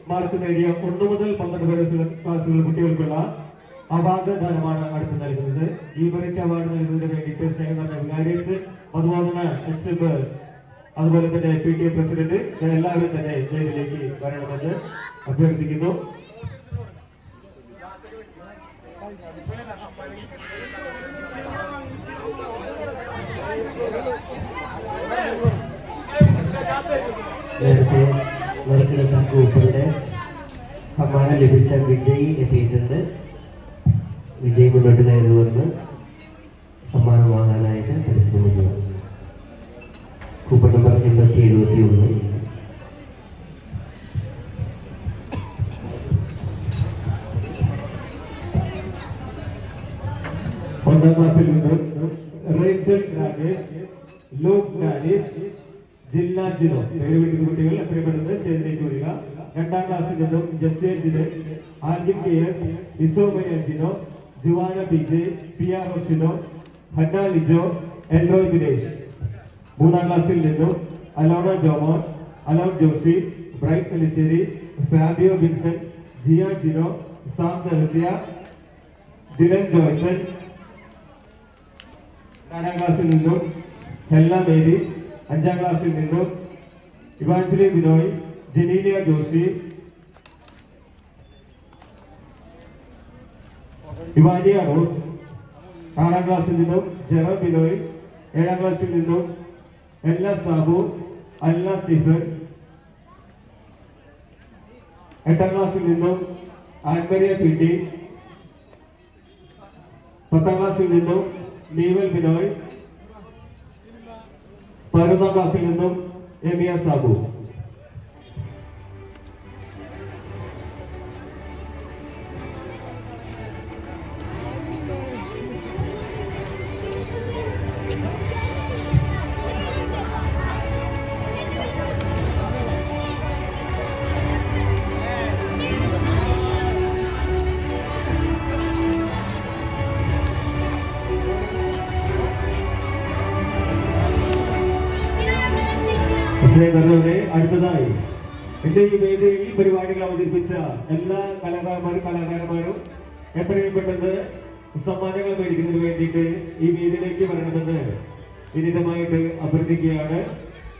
Mark നേടിയ 1 മുതൽ 12 ക്ലാസ്സുകളിലെ കുട്ടികൾക്കുള്ള അവാർഡ് ദാനമാണ് അടുത്ത് നൽകുന്നത്. ഈ മെറിറ്റ് അവാർഡ് നൽകുന്നതിന് വേണ്ടിയിട്ട് സ്നേഹം നിറഞ്ഞ വികാരിയച്ച് മധുവാദന എച്ച് അതുപോലെ തന്നെ PTA പ്രസിഡന്റ് എല്ലാവരും തന്നെ വേദിയിലേക്ക് വരണമെന്ന് അഭ്യർത്ഥിക്കുന്നു. നേരത്തെ നറുക്കെടുത്ത ഗ്രൂപ്പിന്റെ സമ്മാനം ലഭിച്ച വിജയ് എത്തിയിട്ടുണ്ട്. വിജയ് മുന്നോട്ട് കയറി വന്ന് സമ്മാനം വാങ്ങാനായിട്ട് പരിശ്രമിക്കുക. Coupon number 8071. ഒന്നാം ക്ലാസ്സിൽ നിന്ന് റേച്ചൽ രാജേഷ്, ലൂക്ക് ഡാനിഷ്, ജില്ലാ ജിനോ പേര് വിളിക്കുന്ന കുട്ടികൾ എത്രയും പെട്ടെന്ന് സ്റ്റേജിലേക്ക് വരിക. രണ്ടാം ക്ലാസ്സിൽ നിന്നും ജസ്സേ ജിനോ, ആൽവിൻ KS, ഇസോമയ Jino, Juana PJ, PRO Jino, Hannah Lijo, Elroy Dinesh. മൂന്നാം ക്ലാസ്സിൽ നിന്നും Alona Jomon, Alon Joshi, Bright Elisseri, Fabio Vinson, Jiya Jino, Sam Theresia, Dylan Joyson. നാലാം ക്ലാസ്സിൽ നിന്നും ഹെല്ല മേരി. അഞ്ചാം ക്ലാസ്സിൽ നിന്നും Evangeli Binoy, Genelia Joshi, Ivania Rose. ആറാം ക്ലാസ്സിൽ നിന്നും ജെറ ബിനോയ്. ഏഴാം ക്ലാസ്സിൽ നിന്നും എല്ല സാബു, അല്ല സ്റ്റീഫൻ. എട്ടാം ക്ലാസ്സിൽ നിന്നും ആൻമരിയ PT. 10ാം ക്ലാസ്സിൽ നിന്നും നീവൽ ബിനോയ്. 11ാം ക്ലാസ്സിൽ നിന്നും എമിയ സാബു. അടുത്തതായി എന്റെ ഈ വേദിയിൽ ഈ പരിപാടികൾ അവതരിപ്പിച്ച എല്ലാ കലാകാരന്മാരും എത്രയും പെട്ടെന്ന് സമ്മാനങ്ങൾ മേടിക്കുന്നതിന് വേണ്ടിയിട്ട് ഈ വേദിയിലേക്ക് വരണമെന്ന് വിനീതമായിട്ട് അഭ്യർത്ഥിക്കുകയാണ്.